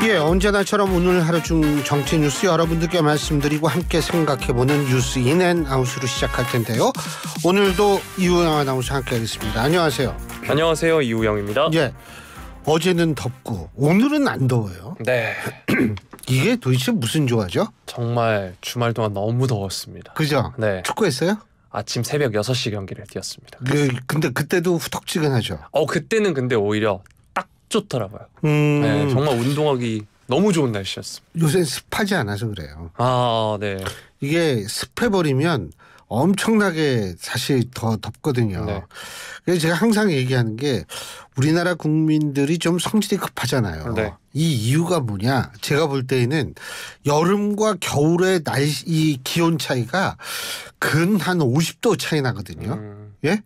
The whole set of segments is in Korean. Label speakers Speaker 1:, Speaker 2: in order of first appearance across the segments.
Speaker 1: 예, 언제나처럼 오늘 하루 중 정치 뉴스 여러분들께 말씀드리고 함께 생각해보는 뉴스 인앤아웃으로 시작할 텐데요. 오늘도 이우영 아나운서 함께하겠습니다. 안녕하세요.
Speaker 2: 안녕하세요, 이우영입니다.
Speaker 1: 예, 어제는 덥고 오늘은 안 더워요.
Speaker 2: 네.
Speaker 1: 이게 도대체 무슨 조화죠?
Speaker 2: 정말 주말 동안 너무 더웠습니다.
Speaker 1: 그죠?
Speaker 2: 네.
Speaker 1: 축구했어요?
Speaker 2: 아침 새벽 6시 경기를 뛰었습니다.
Speaker 1: 근데 그때도 후텁지근하죠.
Speaker 2: 그때는 근데 오히려 딱 좋더라고요. 네, 정말 운동하기 너무 좋은 날씨였습니다.
Speaker 1: 요새 습하지 않아서 그래요.
Speaker 2: 아, 네.
Speaker 1: 이게 습해버리면 엄청나게 사실 더 덥거든요.
Speaker 2: 네.
Speaker 1: 그래서 제가 항상 얘기하는 게 우리나라 국민들이 좀 성질이 급하잖아요.
Speaker 2: 네.
Speaker 1: 이 이유가 뭐냐? 제가 볼 때에는 여름과 겨울의 이 기온 차이가 근 한 50도 차이 나거든요. 예?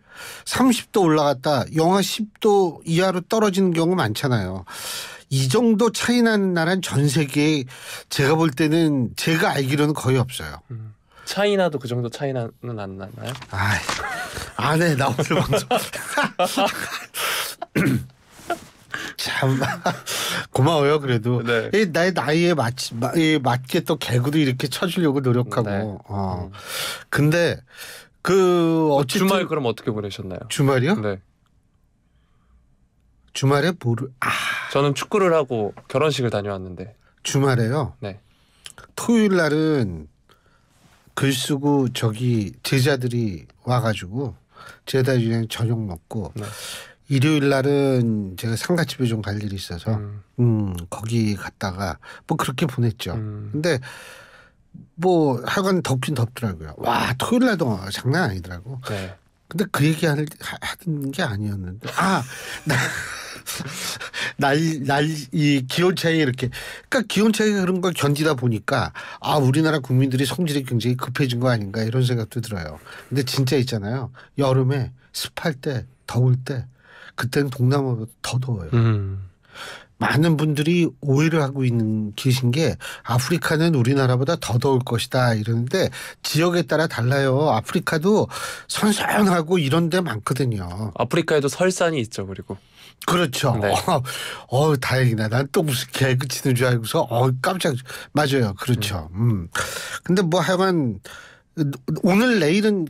Speaker 1: 30도 올라갔다 영하 10도 이하로 떨어지는 경우 많잖아요. 이 정도 차이 나는 나라는 전 세계에 제가 볼 때는 제가 알기로는 거의 없어요.
Speaker 2: 차이나도 그 정도 차이는 안 나나요?
Speaker 1: 안 해, 나 오늘 방송. 참 고마워요 그래도.
Speaker 2: 네.
Speaker 1: 나의 나이에 맞게 또 개그도 이렇게 쳐주려고 노력하고.
Speaker 2: 네.
Speaker 1: 근데 그 어쨌든
Speaker 2: 주말 그럼 어떻게 보내셨나요?
Speaker 1: 주말이요?
Speaker 2: 네.
Speaker 1: 주말에
Speaker 2: 저는 축구를 하고 결혼식을 다녀왔는데.
Speaker 1: 주말에요?
Speaker 2: 네.
Speaker 1: 토요일 날은 글 쓰고 저기 제자들이 와가지고 제자들이랑 저녁 먹고
Speaker 2: 네.
Speaker 1: 일요일 날은 제가 상가집에 좀 갈 일이 있어서 거기 갔다가 뭐 그렇게 보냈죠. 근데 뭐 하여간 덥긴 덥더라고요. 와, 토요일 날도 장난 아니더라고.
Speaker 2: 네.
Speaker 1: 근데 그 얘기 하는 게 아니었는데 이 기온 차이 이렇게 그러니까 기온 차이가 그런 걸 견디다 보니까 우리나라 국민들이 성질이 굉장히 급해진 거 아닌가 이런 생각도 들어요. 근데 진짜 있잖아요. 여름에 습할 때 더울 때 그때는 동남아보다 더 더워요. 많은 분들이 오해를 하고 계신 게 아프리카는 우리나라보다 더 더울 것이다 이러는데 지역에 따라 달라요. 아프리카도 선선하고 이런 데 많거든요.
Speaker 2: 아프리카에도 설산이 있죠. 그리고
Speaker 1: 그렇죠.
Speaker 2: 네.
Speaker 1: 다행이다. 난 또 무슨 개그 치는 줄 알고서 깜짝. 맞아요. 그렇죠. 근데 뭐 하여간 오늘 내일은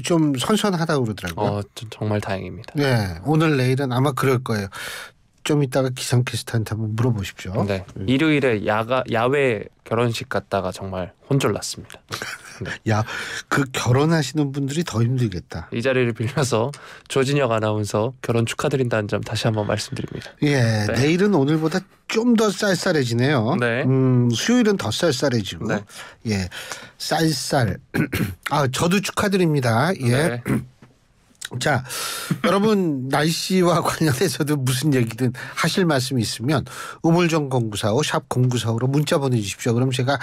Speaker 1: 좀 선선하다고 그러더라고요.
Speaker 2: 정말 다행입니다.
Speaker 1: 네, 오늘 내일은 아마 그럴 거예요. 좀 이따가 기상캐스터한테 한번 물어보십시오.
Speaker 2: 네. 일요일에 야외 결혼식 갔다가 정말 혼쭐났습니다. 네.
Speaker 1: 그 결혼하시는 분들이 더 힘들겠다.
Speaker 2: 이 자리를 빌면서 조진혁 아나운서 결혼 축하드린다는 점 다시 한번 말씀드립니다.
Speaker 1: 예,
Speaker 2: 네.
Speaker 1: 내일은 오늘보다 좀 더 쌀쌀해지네요.
Speaker 2: 네.
Speaker 1: 수요일은 더 쌀쌀해지고.
Speaker 2: 네.
Speaker 1: 예, 쌀쌀. 저도 축하드립니다. 예.
Speaker 2: 네.
Speaker 1: 자, 여러분 날씨와 관련해서도 무슨 얘기든 하실 말씀이 있으면 우물정공구사오 샵 0945로 문자 보내주십시오. 그럼 제가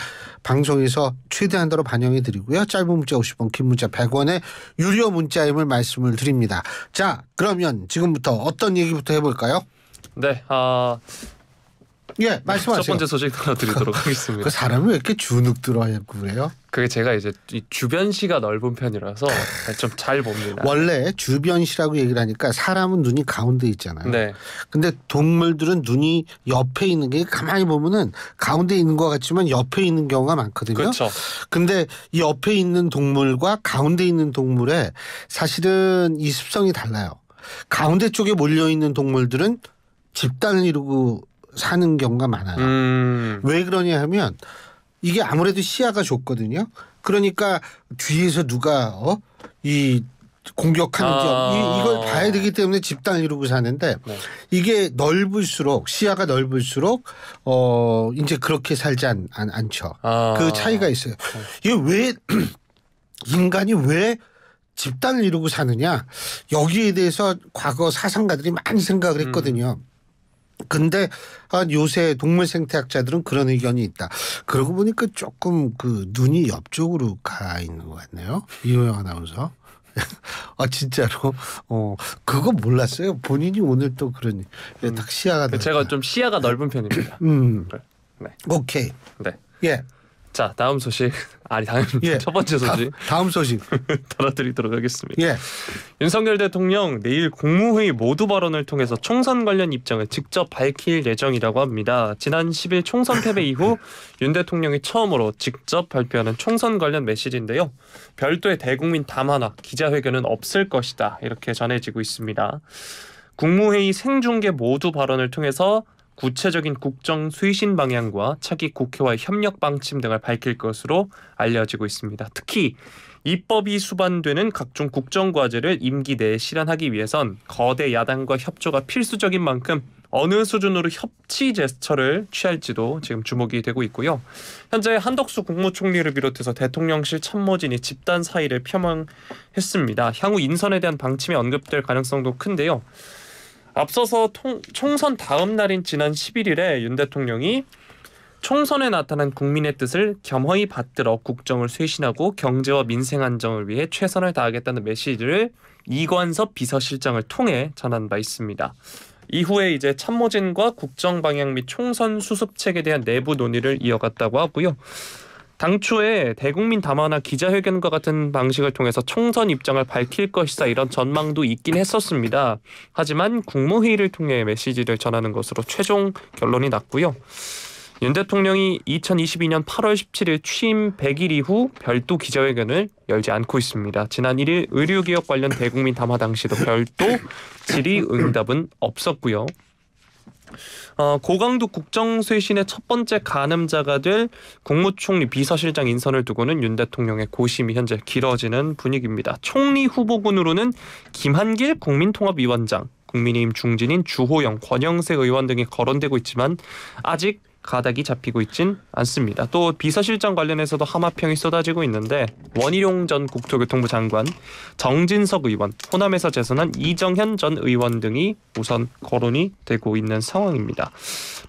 Speaker 1: 방송에서 최대한도로 반영해드리고요. 짧은 문자 50원, 긴 문자 100원의 유료 문자임을 말씀을 드립니다. 자, 그러면 지금부터 어떤 얘기부터 해볼까요?
Speaker 2: 네.
Speaker 1: 예, 말씀하세요.
Speaker 2: 첫 번째 소식 들어드리도록 하겠습니다.
Speaker 1: 그 사람이 왜 이렇게 주눅 들어하고 그래요?
Speaker 2: 그게 제가 이제 이 주변시가 넓은 편이라서 좀 잘 봅니다.
Speaker 1: 원래 주변시라고 얘기를 하니까 사람은 눈이 가운데 있잖아요.
Speaker 2: 네.
Speaker 1: 근데 동물들은 눈이 옆에 있는 게 가만히 보면은 가운데 있는 것 같지만 옆에 있는 경우가 많거든요.
Speaker 2: 그렇죠.
Speaker 1: 근데 이 옆에 있는 동물과 가운데 있는 동물의 사실은 이 습성이 달라요. 가운데 쪽에 몰려 있는 동물들은 집단을 이루고 사는 경우가 많아요. 왜 그러냐 하면 이게 아무래도 시야가 좁거든요. 그러니까 뒤에서 누가 이 공격하는지 이걸 봐야 되기 때문에 집단을 이루고 사는데
Speaker 2: 네.
Speaker 1: 이게 넓을수록 시야가 넓을수록 이제 그렇게 살지 않죠. 그 차이가 있어요. 이게 왜 인간이 왜 집단을 이루고 사느냐 여기에 대해서 과거 사상가들이 많이 생각을 했거든요. 근데 요새 동물 생태학자들은 그런 의견이 있다. 그러고 보니까 조금 그 눈이 옆쪽으로 가 있는 것 같네요. 이호영 아나운서. 진짜로. 그거 몰랐어요. 본인이 오늘 또 그러니 딱 시야가
Speaker 2: 제가 좀 시야가 넓은 편입니다.
Speaker 1: 네. 오케이.
Speaker 2: 네.
Speaker 1: 예.
Speaker 2: 자, 다음 소식. 다음
Speaker 1: 예.
Speaker 2: 첫 번째 소식.
Speaker 1: 다음 소식
Speaker 2: 달아드리도록 하겠습니다.
Speaker 1: 예.
Speaker 2: 윤석열 대통령 내일 국무회의 모두 발언을 통해서 총선 관련 입장을 직접 밝힐 예정이라고 합니다. 지난 10일 총선 패배 이후 윤 대통령이 처음으로 직접 발표하는 총선 관련 메시지인데요. 별도의 대국민 담화나 기자회견은 없을 것이다. 이렇게 전해지고 있습니다. 국무회의 생중계 모두 발언을 통해서 구체적인 국정推신 방향과 차기 국회와의 협력 방침 등을 밝힐 것으로 알려지고 있습니다. 특히 입법이 수반되는 각종 국정과제를 임기 내에 실현하기 위해선 거대 야당과 협조가 필수적인 만큼 어느 수준으로 협치 제스처를 취할지도 지금 주목이 되고 있고요. 현재 한덕수 국무총리를 비롯해서 대통령실 참모진이 집단 사의를 표명했습니다. 향후 인선에 대한 방침이 언급될 가능성도 큰데요. 앞서서 총선 다음 날인 지난 11일에 윤 대통령이 총선에 나타난 국민의 뜻을 겸허히 받들어 국정을 쇄신하고 경제와 민생 안정을 위해 최선을 다하겠다는 메시지를 이관섭 비서실장을 통해 전한 바 있습니다. 이후에 이제 참모진과 국정 방향 및 총선 수습책에 대한 내부 논의를 이어갔다고 하고요. 당초에 대국민 담화나 기자회견과 같은 방식을 통해서 총선 입장을 밝힐 것이다 이런 전망도 있긴 했었습니다. 하지만 국무회의를 통해 메시지를 전하는 것으로 최종 결론이 났고요. 윤 대통령이 2022년 8월 17일 취임 100일 이후 별도 기자회견을 열지 않고 있습니다. 지난 1일 의료개혁 관련 대국민 담화 당시도 별도 질의응답은 없었고요. 고강도 국정쇄신의 첫 번째 가늠자가 될 국무총리 비서실장 인선을 두고는 윤 대통령의 고심이 현재 길어지는 분위기입니다. 총리 후보군으로는 김한길 국민통합위원장, 국민의힘 중진인 주호영, 권영세 의원 등이 거론되고 있지만 아직 가닥이 잡히고 있진 않습니다. 또 비서실장 관련해서도 하마평이 쏟아지고 있는데 원희룡 전 국토교통부 장관, 정진석 의원, 호남에서 재선한 이정현 전 의원 등이 우선 거론이 되고 있는 상황입니다.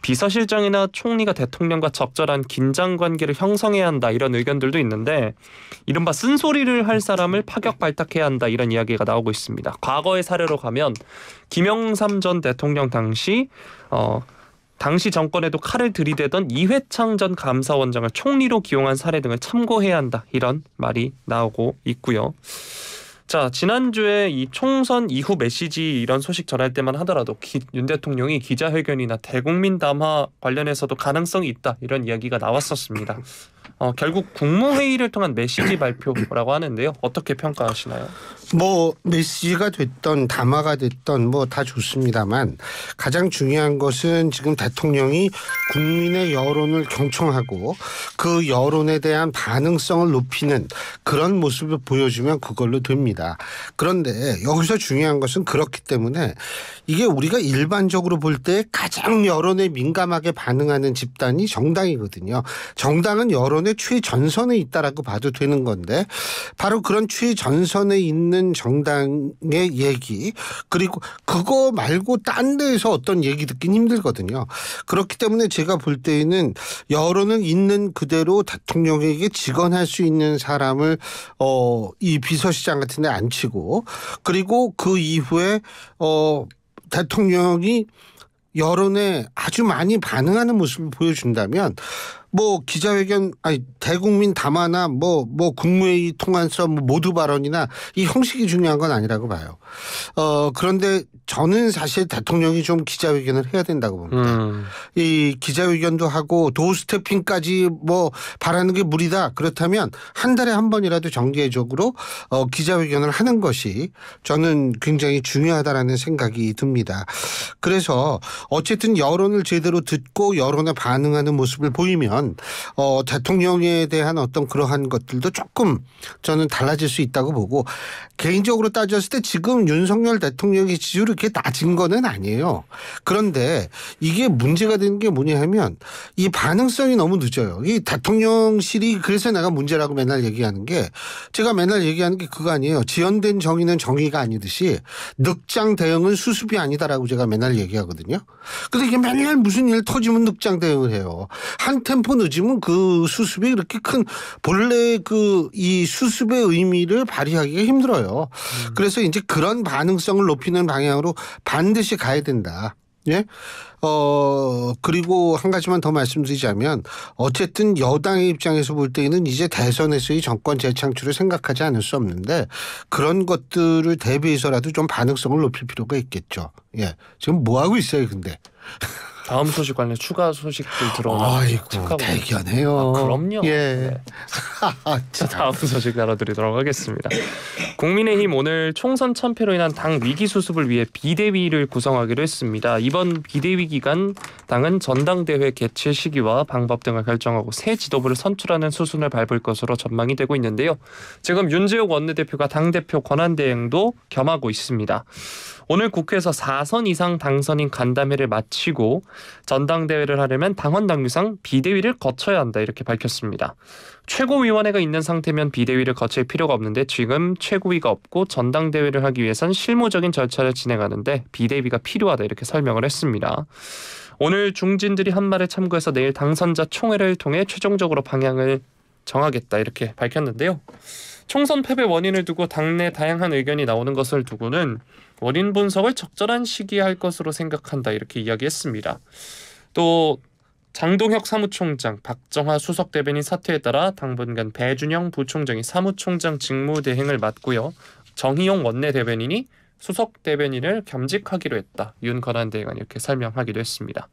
Speaker 2: 비서실장이나 총리가 대통령과 적절한 긴장관계를 형성해야 한다 이런 의견들도 있는데 이른바 쓴소리를 할 사람을 파격 발탁해야 한다 이런 이야기가 나오고 있습니다. 과거의 사례로 가면 김영삼 전 대통령 당시 정권에도 칼을 들이대던 이회창 전 감사원장을 총리로 기용한 사례 등을 참고해야 한다 이런 말이 나오고 있고요. 자, 지난주에 이 총선 이후 메시지 이런 소식 전할 때만 하더라도 윤 대통령이 기자회견이나 대국민 담화 관련해서도 가능성이 있다 이런 이야기가 나왔었습니다. 결국 국무회의를 통한 메시지 발표라고 하는데요. 어떻게 평가하시나요?
Speaker 1: 뭐 메시지가 됐던 담화가 됐던 뭐 다 좋습니다만 가장 중요한 것은 지금 대통령이 국민의 여론을 경청하고 그 여론에 대한 반응성을 높이는 그런 모습을 보여주면 그걸로 됩니다. 그런데 여기서 중요한 것은 그렇기 때문에 이게 우리가 일반적으로 볼 때 가장 여론에 민감하게 반응하는 집단이 정당이거든요. 정당은 여론의 최전선에 있다라고 봐도 되는 건데 바로 그런 최전선에 있는 정당의 얘기 그리고 그거 말고 딴 데에서 어떤 얘기 듣긴 힘들거든요. 그렇기 때문에 제가 볼 때에는 여론은 있는 그대로 대통령에게 직언할 수 있는 사람을 이 비서실장 같은 데 앉히고 그리고 그 이후에 대통령이 여론에 아주 많이 반응하는 모습을 보여준다면 뭐 기자회견 대국민 담화나 뭐 국무회의 통해서 모두 발언이나 이 형식이 중요한 건 아니라고 봐요. 그런데 저는 사실 대통령이 좀 기자회견을 해야 된다고 봅니다. 이 기자회견도 하고 도어 스태핑까지 뭐 바라는 게 무리다. 그렇다면 한 달에 한 번이라도 정기적으로 기자회견을 하는 것이 저는 굉장히 중요하다라는 생각이 듭니다. 그래서 어쨌든 여론을 제대로 듣고 여론에 반응하는 모습을 보이면 대통령에 대한 어떤 그러한 것들도 조금 저는 달라질 수 있다고 보고 개인적으로 따졌을 때 지금 윤석열 대통령의 지지율이 그렇게 낮은 거는 아니에요. 그런데 이게 문제가 되는 게 뭐냐 하면 이 반응성이 너무 늦어요. 이 대통령실이 그래서 내가 문제라고 맨날 얘기하는 게 제가 맨날 얘기하는 게 그거 아니에요. 지연된 정의는 정의가 아니듯이 늑장 대응은 수습이 아니다라고 제가 맨날 얘기하거든요. 근데 이게 맨날 무슨 일 터지면 늑장 대응을 해요. 한 템포 늦으면 그 수습이 그렇게 큰 본래 이 수습의 의미를 발휘하기가 힘들어요. 그래서 이제 그런 반응성을 높이는 방향으로 반드시 가야 된다. 예. 그리고 한 가지만 더 말씀드리자면 어쨌든 여당의 입장에서 볼 때는 이제 대선에서의 정권 재창출을 생각하지 않을 수 없는데 그런 것들을 대비해서라도 좀 반응성을 높일 필요가 있겠죠. 예. 지금 뭐 하고 있어요, 근데?
Speaker 2: 다음 소식 관련 추가 소식들 들어오나
Speaker 1: 아이고 대견해요.
Speaker 2: 그럼요.
Speaker 1: 예.
Speaker 2: 네. 다음 소식 다뤄드리도록 하겠습니다. 국민의힘 오늘 총선 참패로 인한 당 위기 수습을 위해 비대위를 구성하기로 했습니다. 이번 비대위 기간 당은 전당대회 개최 시기와 방법 등을 결정하고 새 지도부를 선출하는 수순을 밟을 것으로 전망이 되고 있는데요. 지금 윤재욱 원내대표가 당대표 권한대행도 겸하고 있습니다. 오늘 국회에서 4선 이상 당선인 간담회를 마치고 전당대회를 하려면 당헌 당규상 비대위를 거쳐야 한다 이렇게 밝혔습니다. 최고위원회가 있는 상태면 비대위를 거칠 필요가 없는데 지금 최고위가 없고 전당대회를 하기 위해선 실무적인 절차를 진행하는데 비대위가 필요하다 이렇게 설명을 했습니다. 오늘 중진들이 한 말에 참고해서 내일 당선자 총회를 통해 최종적으로 방향을 정하겠다 이렇게 밝혔는데요. 총선 패배 원인을 두고 당내 다양한 의견이 나오는 것을 두고는 원인 분석을 적절한 시기에 할 것으로 생각한다 이렇게 이야기했습니다. 또 장동혁 사무총장, 박정하 수석대변인 사퇴에 따라 당분간 배준영 부총장이 사무총장 직무대행을 맡고요. 정희용 원내대변인이 수석대변인을 겸직하기로 했다. 윤 권한대행은 이렇게 설명하기도 했습니다.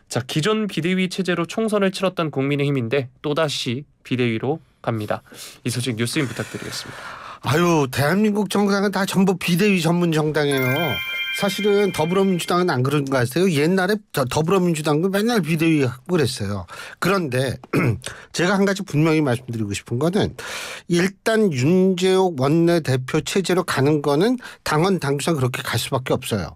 Speaker 2: 자, 기존 비대위 체제로 총선을 치렀던 국민의힘인데 또다시 비대위로 갑니다. 이 소식 뉴스인 부탁드리겠습니다.
Speaker 1: 아유, 대한민국 정당은 다 전부 비대위 전문 정당이에요. 사실은 더불어민주당은 안 그런 거 아세요? 옛날에 더불어민주당도 맨날 비대위 하고 그랬어요. 그런데 제가 한 가지 분명히 말씀드리고 싶은 거는 일단 윤재욱 원내대표 체제로 가는 거는 당헌 당규상 그렇게 갈 수밖에 없어요.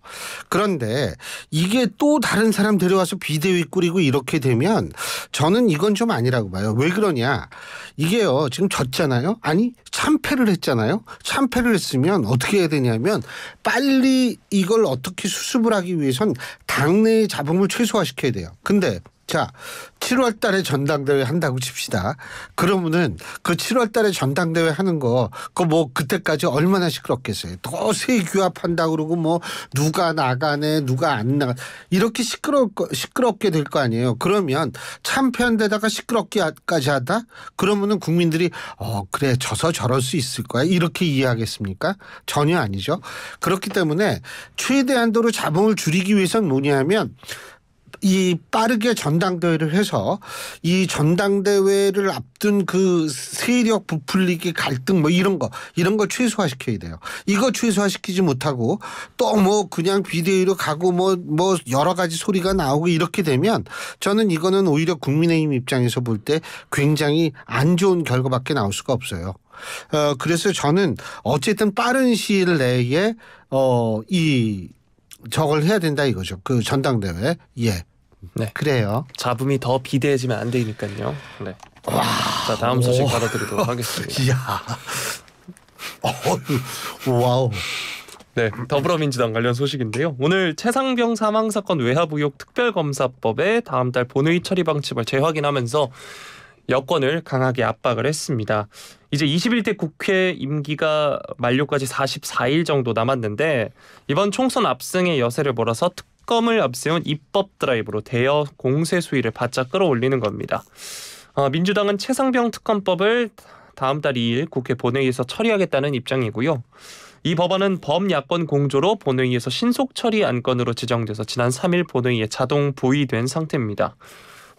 Speaker 1: 그런데 이게 또 다른 사람 데려와서 비대위 꾸리고 이렇게 되면 저는 이건 좀 아니라고 봐요. 왜 그러냐. 이게요. 지금 졌잖아요. 아니 참패를 했잖아요. 참패를 했으면 어떻게 해야 되냐면 빨리 이걸 어떻게 수습을 하기 위해선 당내의 잡음을 최소화시켜야 돼요. 근데 자 7월 달에 전당대회 한다고 칩시다. 그러면은 그 7월 달에 전당대회 하는 거 그거 뭐 그때까지 얼마나 시끄럽겠어요. 더 새 규합한다 그러고 뭐 누가 나가네 누가 안 나가 이렇게 시끄럽게 될 거 아니에요. 그러면 참패한 데다가 시끄럽게까지 하다? 그러면은 국민들이 그래 져서 저럴 수 있을 거야 이렇게 이해하겠습니까? 전혀 아니죠. 그렇기 때문에 최대한도로 잡음을 줄이기 위해서는 뭐냐면 이 빠르게 전당대회를 해서 이 전당대회를 앞둔 그 세력 부풀리기 갈등 뭐 이런 거 최소화시켜야 돼요. 이거 최소화시키지 못하고 또 뭐 그냥 비대위로 가고 뭐 여러 가지 소리가 나오고 이렇게 되면 저는 이거는 오히려 국민의힘 입장에서 볼 때 굉장히 안 좋은 결과밖에 나올 수가 없어요. 그래서 저는 어쨌든 빠른 시일 내에 저걸 해야 된다 이거죠. 그 전당대회. 예.
Speaker 2: 네.
Speaker 1: 그래요.
Speaker 2: 잡음이 더 비대해지면 안 되니까요. 네. 자, 다음 소식 다뤄드리도록 하겠습니다.
Speaker 1: 이야. 와우.
Speaker 2: 네, 더불어민주당 관련 소식인데요. 오늘 최상병 사망 사건 외압 의혹 특별검사법에 다음 달 본회의 처리 방침을 재확인하면서 여권을 강하게 압박을 했습니다. 이제 21대 국회 임기가 만료까지 44일 정도 남았는데 이번 총선 압승의 여세를 몰아서 특검을 앞세운 입법 드라이브로 대여 공세 수위를 바짝 끌어올리는 겁니다. 민주당은 최상병 특검법을 다음 달 2일 국회 본회의에서 처리하겠다는 입장이고요. 이 법안은 범야권 공조로 본회의에서 신속 처리 안건으로 지정돼서 지난 3일 본회의에 자동 부의된 상태입니다.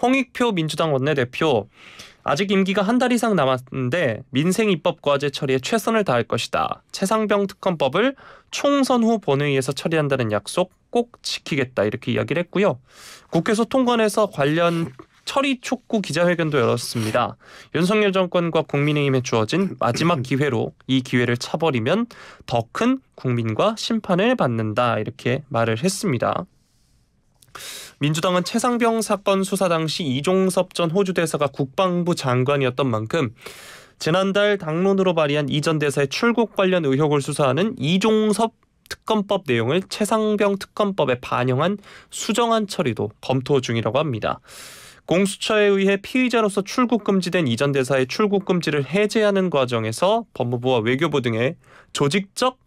Speaker 2: 홍익표 민주당 원내대표 아직 임기가 한 달 이상 남았는데 민생 입법 과제 처리에 최선을 다할 것이다. 최상병 특검법을 총선 후 본회의에서 처리한다는 약속 꼭 지키겠다 이렇게 이야기를 했고요. 국회에서 통과해서 관련 처리 촉구 기자회견도 열었습니다. 윤석열 정권과 국민의힘에 주어진 마지막 기회로 이 기회를 차버리면 더 큰 국민과 심판을 받는다 이렇게 말을 했습니다. 민주당은 최상병 사건 수사 당시 이종섭 전 호주 대사가 국방부 장관이었던 만큼 지난달 당론으로 발의한 이 전 대사의 출국 관련 의혹을 수사하는 이종섭 특검법 내용을 최상병 특검법에 반영한 수정안 처리도 검토 중이라고 합니다. 공수처에 의해 피의자로서 출국 금지된 이 전 대사의 출국 금지를 해제하는 과정에서 법무부와 외교부 등의 조직적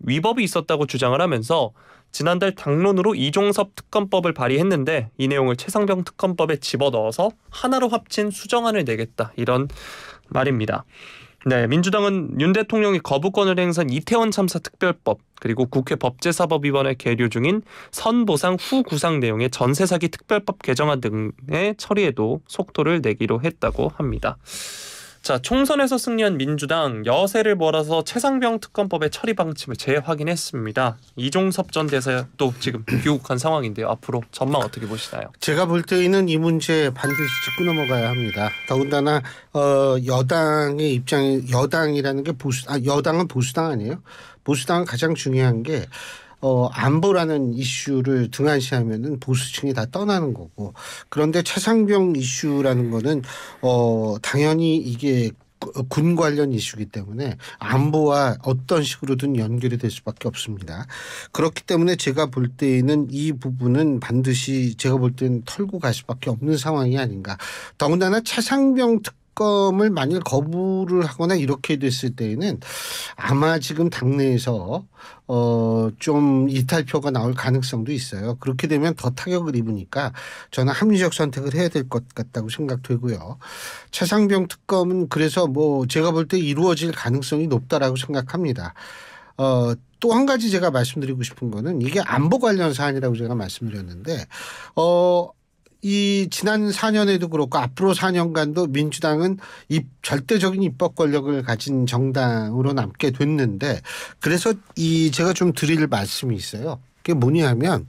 Speaker 2: 위법이 있었다고 주장을 하면서 지난달 당론으로 이종섭 특검법을 발의했는데 이 내용을 최상병 특검법에 집어넣어서 하나로 합친 수정안을 내겠다 이런 말입니다. 네, 민주당은 윤 대통령이 거부권을 행사한 이태원 참사 특별법 그리고 국회 법제사법위원회 계류 중인 선보상 후 구상 내용의 전세 사기 특별법 개정안 등의 처리에도 속도를 내기로 했다고 합니다. 자, 총선에서 승리한 민주당 여세를 몰아서 최상병 특검법의 처리 방침을 재확인했습니다. 이종섭 전 대사도 지금 귀국한 상황인데요. 앞으로 전망 어떻게 보시나요?
Speaker 1: 제가 볼 때에는 이 문제 반드시 짚고 넘어가야 합니다. 더군다나 여당의 입장이 여당이라는 게 여당은 보수당 아니에요? 보수당은 가장 중요한 게 안보라는 이슈를 등한시하면은 보수층이 다 떠나는 거고, 그런데 최상병 이슈라는 거는 당연히 이게 군 관련 이슈이기 때문에 안보와 어떤 식으로든 연결이 될 수밖에 없습니다. 그렇기 때문에 제가 볼 때에는 이 부분은 반드시 제가 볼 때는 털고 갈 수밖에 없는 상황이 아닌가. 더군다나 최상병 특검을 만일 거부를 하거나 이렇게 됐을 때에는 아마 지금 당내에서 좀 이탈표가 나올 가능성도 있어요. 그렇게 되면 더 타격을 입으니까 저는 합리적 선택을 해야 될 것 같다고 생각되고요. 최상병 특검은 그래서 뭐 제가 볼 때 이루어질 가능성이 높다라고 생각합니다. 또 한 가지 제가 말씀드리고 싶은 거는 이게 안보 관련 사안이라고 제가 말씀드렸는데 이 지난 4년에도 그렇고 앞으로 4년간도 민주당은 절대적인 입법 권력을 가진 정당으로 남게 됐는데, 그래서 제가 좀 드릴 말씀이 있어요. 그게 뭐냐면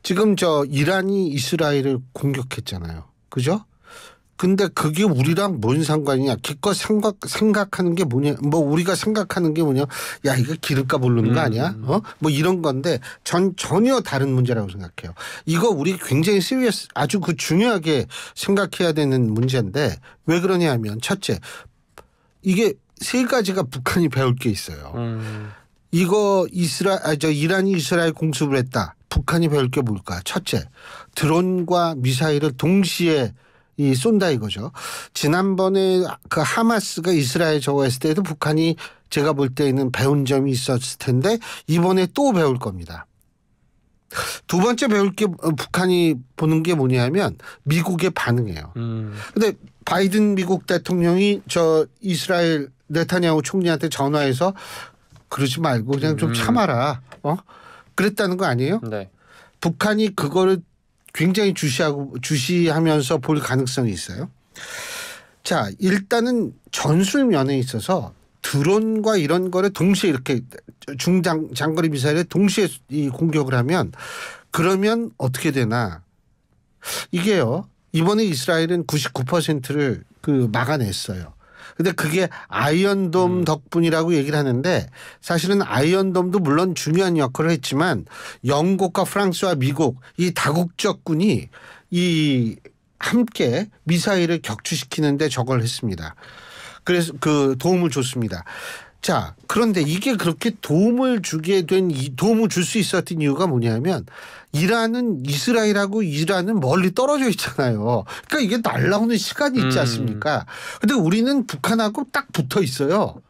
Speaker 1: 지금 이란이 이스라엘을 공격했잖아요. 그죠? 근데 그게 우리랑 뭔 상관이냐. 기껏 생각하는 게 뭐냐. 뭐 우리가 생각하는 게 뭐냐. 야, 이거 기름값 오르는 거 아니야? 뭐 이런 건데 전혀 다른 문제라고 생각해요. 이거 우리 굉장히 아주 중요하게 생각해야 되는 문제인데 왜 그러냐 하면 첫째, 이게 세 가지가 북한이 배울 게 있어요. 이거 이란이 이스라엘 공습을 했다. 북한이 배울 게 뭘까? 첫째, 드론과 미사일을 동시에 쏜다 이거죠. 지난번에 그 하마스가 이스라엘 저거했을 때도 북한이 제가 볼 때는 배운 점이 있었을 텐데 이번에 또 배울 겁니다. 두 번째 배울 게 북한이 보는 게 뭐냐면 미국의 반응이에요. 근데 바이든 미국 대통령이 이스라엘 네타냐후 총리한테 전화해서 그러지 말고 그냥 좀 참아라. 그랬다는 거 아니에요? 네. 북한이 그거를 굉장히 주시하면서 볼 가능성이 있어요. 자, 일단은 전술 면에 있어서 드론과 이런 거를 동시에 이렇게 장거리 미사일을 동시에 공격을 하면 그러면 어떻게 되나. 이게요. 이번에 이스라엘은 99%를 막아냈어요. 근데 그게 아이언돔 덕분이라고 얘기를 하는데 사실은 아이언돔도 물론 중요한 역할을 했지만 영국과 프랑스와 미국 이 다국적군이 함께 미사일을 격추시키는데 저걸 했습니다. 그래서 그 도움을 줬습니다. 자, 그런데 이게 그렇게 도움을 줄 수 있었던 이유가 뭐냐면 이스라엘하고 이란은 멀리 떨어져 있잖아요. 그러니까 이게 날아오는 시간이 있지 않습니까? 근데 우리는 북한하고 딱 붙어 있어요.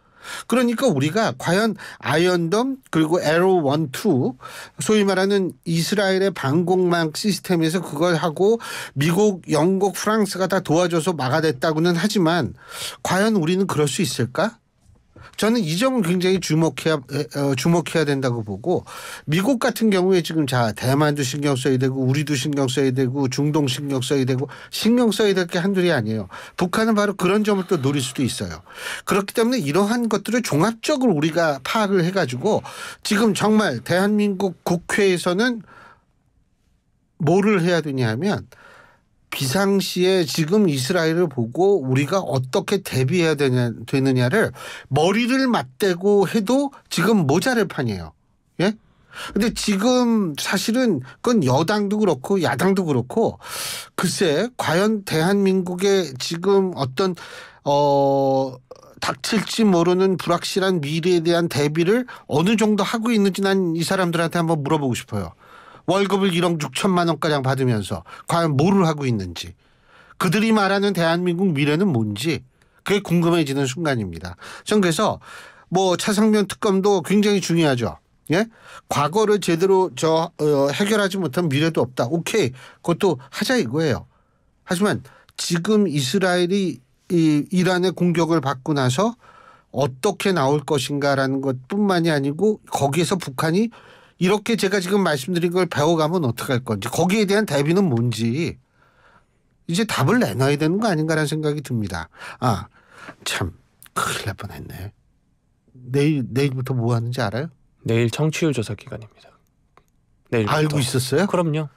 Speaker 1: 그러니까 우리가 과연 아이언돔 그리고 에로 1, 2 소위 말하는 이스라엘의 방공망 시스템에서 그걸 하고 미국, 영국, 프랑스가 다 도와줘서 막아냈다고는 하지만 과연 우리는 그럴 수 있을까? 저는 이 점은 굉장히 주목해야 된다고 보고, 미국 같은 경우에 지금 대만도 신경 써야 되고 우리도 신경 써야 되고 중동 신경 써야 되고 신경 써야 될 게 한둘이 아니에요. 북한은 바로 그런 점을 또 노릴 수도 있어요. 그렇기 때문에 이러한 것들을 종합적으로 우리가 파악을 해가지고 지금 정말 대한민국 국회에서는 뭐를 해야 되냐 하면 비상시에 지금 이스라엘을 보고 우리가 어떻게 대비해야 되느냐를 머리를 맞대고 해도 지금 모자랄 판이에요. 예? 근데 지금 사실은 그건 여당도 그렇고 야당도 그렇고 글쎄 과연 대한민국의 지금 어떤 닥칠지 모르는 불확실한 미래에 대한 대비를 어느 정도 하고 있는지 난 이 사람들한테 한번 물어보고 싶어요. 월급을 1억 6천만 원가량 받으면서 과연 뭐를 하고 있는지, 그들이 말하는 대한민국 미래는 뭔지 그게 궁금해지는 순간입니다. 전 그래서 최상병 특검도 굉장히 중요하죠. 예? 과거를 제대로 해결하지 못한 미래도 없다. 오케이. 그것도 하자 이거예요. 하지만 지금 이스라엘이 이 이란의 공격을 받고 나서 어떻게 나올 것인가라는 것뿐만이 아니고 거기에서 북한이 이렇게 제가 지금 말씀드린 걸 배워가면 어떡할 건지 거기에 대한 대비는 뭔지 이제 답을 내놔야 되는 거 아닌가라는 생각이 듭니다. 아, 참 큰일 날 뻔했네. 내일부터 뭐 하는지 알아요?
Speaker 2: 내일 청취율 조사 기간입니다. 내일부터.
Speaker 1: 알고 있었어요?
Speaker 2: 그럼요.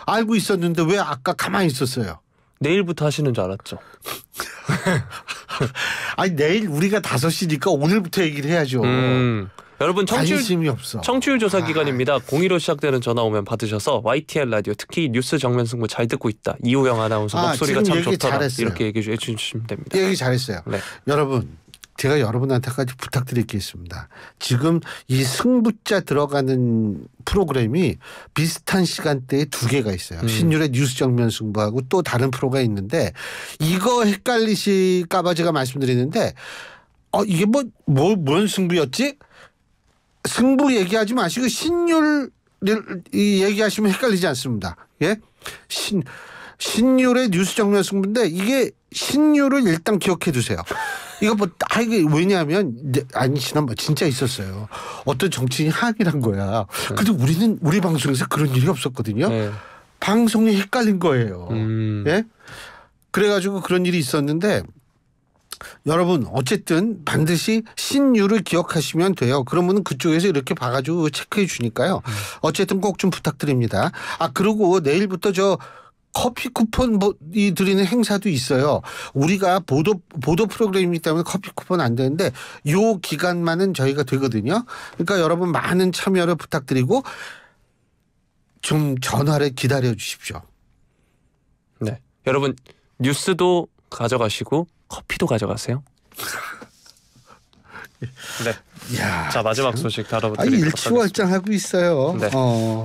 Speaker 1: 알고 있었는데 왜 아까 가만히 있었어요?
Speaker 2: 내일부터 하시는 줄 알았죠.
Speaker 1: 아니 내일 우리가 5시니까 오늘부터 얘기를 해야죠.
Speaker 2: 여러분
Speaker 1: 관심이 없어.
Speaker 2: 청취율 조사 기간입니다. 02로 시작되는 전화 오면 받으셔서 YTN 라디오 특히 뉴스 정면 승부 잘 듣고 있다. 이호영 아나운서 목소리가 참 좋더라. 잘했어요. 이렇게 얘기해 주시면 됩니다.
Speaker 1: 얘기 잘했어요. 네. 여러분 제가 여러분한테까지 부탁드릴 게 있습니다. 지금 이 승부자 들어가는 프로그램이 비슷한 시간대에 2개가 있어요. 신율의 뉴스 정면 승부하고 또 다른 프로가 있는데 이거 헷갈리실까 봐 제가 말씀드리는데 이게 뭔 승부였지? 승부 얘기하지 마시고 신율 얘기하시면 헷갈리지 않습니다. 예? 신율의 뉴스 정면 승부인데 이게 신율을 일단 기억해 두세요. 이거 이게 왜냐하면 지난번 진짜 있었어요. 어떤 정치인이 항의를 한 거야. 근데 우리 방송에서 그런 일이 없었거든요. 네. 방송이 헷갈린 거예요. 예? 그래가지고 그런 일이 있었는데 여러분 어쨌든 반드시 신유를 기억하시면 돼요. 그러면 그쪽에서 이렇게 봐가지고 체크해 주니까요. 어쨌든 꼭 좀 부탁드립니다. 그리고 내일부터 커피 쿠폰이 드리는 행사도 있어요. 우리가 보도 프로그램이기 때문에 커피 쿠폰 안 되는데 요 기간만은 저희가 되거든요. 그러니까 여러분 많은 참여를 부탁드리고 좀 전화를 기다려 주십시오.
Speaker 2: 네, 여러분 뉴스도 가져가시고 커피도 가져가세요. 네.
Speaker 1: 야,
Speaker 2: 자 마지막 소식 다뤄드리도록
Speaker 1: 일치월장하고 있어요.
Speaker 2: 네.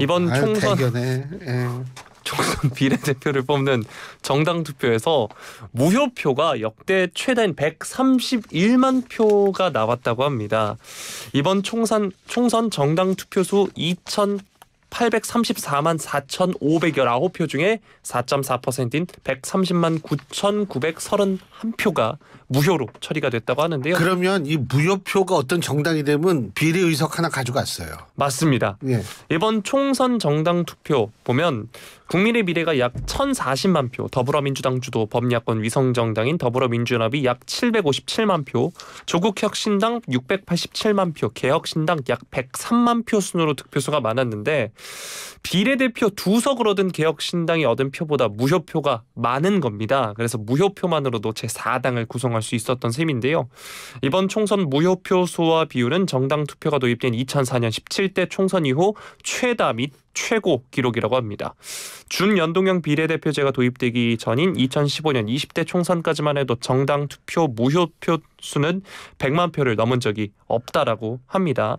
Speaker 2: 이번 총선 총선 비례대표를 뽑는 정당 투표에서 무효표가 역대 최다인 131만 표가 나왔다고 합니다. 이번 총선 정당 투표수 2,834만 4,519표 중에 4.4%인 130만 9,931표가 무효로 처리가 됐다고 하는데요.
Speaker 1: 그러면 이 무효표가 어떤 정당이 되면 비례의석 하나 가져갔어요.
Speaker 2: 맞습니다. 예. 이번 총선 정당 투표 보면 국민의 미래가 약 1,040만 표, 더불어민주당 주도 범야권 위성정당인 더불어민주연합이 약 757만 표, 조국혁신당 687만 표, 개혁신당 약 103만 표 순으로 득표수가 많았는데 비례대표 2석을 얻은 개혁신당이 얻은 표보다 무효표가 많은 겁니다. 그래서 무효표만으로도 제4당을 구성할 수 있었던 셈인데요. 이번 총선 무효표 수와 비율은 정당 투표가 도입된 2004년 17대 총선 이후 최다 및 최고 기록이라고 합니다. 준연동형 비례대표제가 도입되기 전인 2015년 20대 총선까지만 해도 정당 투표 무효표 수는 100만 표를 넘은 적이 없다라고 합니다.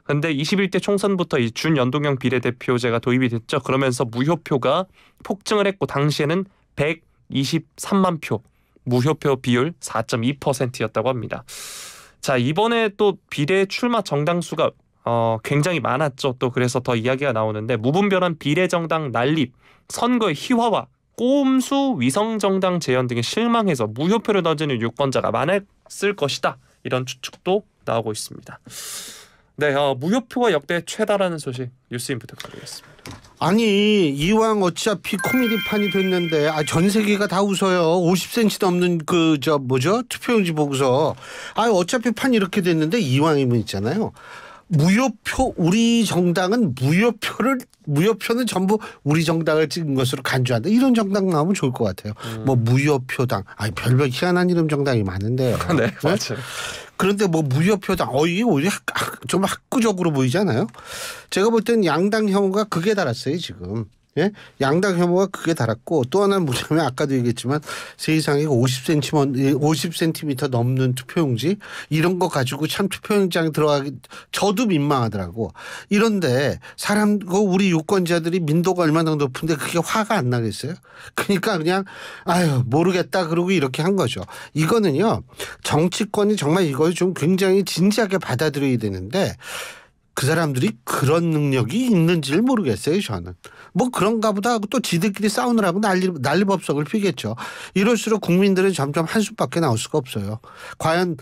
Speaker 2: 그런데 21대 총선부터 이 준연동형 비례대표제가 도입이 됐죠. 그러면서 무효표가 폭증을 했고 당시에는 123만 표, 무효표 비율 4.2%였다고 합니다. 자, 이번에 또 비례 출마 정당 수가 굉장히 많았죠. 또 그래서 더 이야기가 나오는데 무분별한 비례정당 난립, 선거의 희화화, 꼼수 위성정당 재현 등에 실망해서 무효표를 던지는 유권자가 많았을 것이다. 이런 추측도 나오고 있습니다. 네, 무효표가 역대 최다라는 소식 뉴스인 부탁드리겠습니다.
Speaker 1: 아니 이왕 어차피 코미디판이 됐는데 전 세계가 다 웃어요. 50cm 넘는 투표용지 보고서 어차피 판 이렇게 됐는데 이왕이면 있잖아요. 무효표 우리 정당은 무효표는 전부 우리 정당을 찍은 것으로 간주한다. 이런 정당 나오면 좋을 것 같아요. 무효표당 별별 희한한 이름 정당이 많은데요.
Speaker 2: 네, 맞아요.
Speaker 1: 그런데 무효표당 이게 오히려 좀 학구적으로 보이잖아요. 제가 볼 땐 양당 혐오가 극에 달았어요 지금. 예? 양당 혐오가 극에 달았고 또 하나는 뭐냐면 아까도 얘기했지만 세상에 50cm 넘는 투표용지 이런 거 가지고 참 투표용장에 들어가기 저도 민망하더라고. 이런데 우리 유권자들이 민도가 얼마나 높은데 그게 화가 안 나겠어요? 그러니까 그냥 모르겠다 그러고 이렇게 한 거죠. 이거는요 정치권이 정말 이걸 좀 굉장히 진지하게 받아들여야 되는데 그 사람들이 그런 능력이 있는지를 모르겠어요. 저는. 뭐 그런가 보다 하고 또 지들끼리 싸우느라고 난리법석을 피겠죠. 이럴수록 국민들은 점점 한숨밖에 나올 수가 없어요. 과연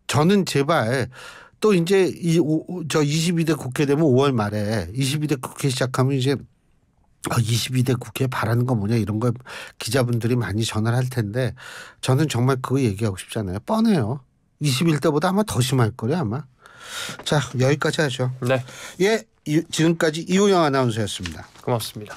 Speaker 1: 저는 제발 또 이제 저 22대 국회 되면 5월 말에 22대 국회 시작하면 이제 22대 국회에 바라는 거 뭐냐 이런 걸 기자분들이 많이 전화를 할 텐데 저는 정말 그거 얘기하고 싶지 않아요. 뻔해요. 21대보다 아마 더 심할 거예요 아마. 자 여기까지 하죠.
Speaker 2: 네.
Speaker 1: 예, 지금까지 이호영 아나운서였습니다.
Speaker 2: 고맙습니다.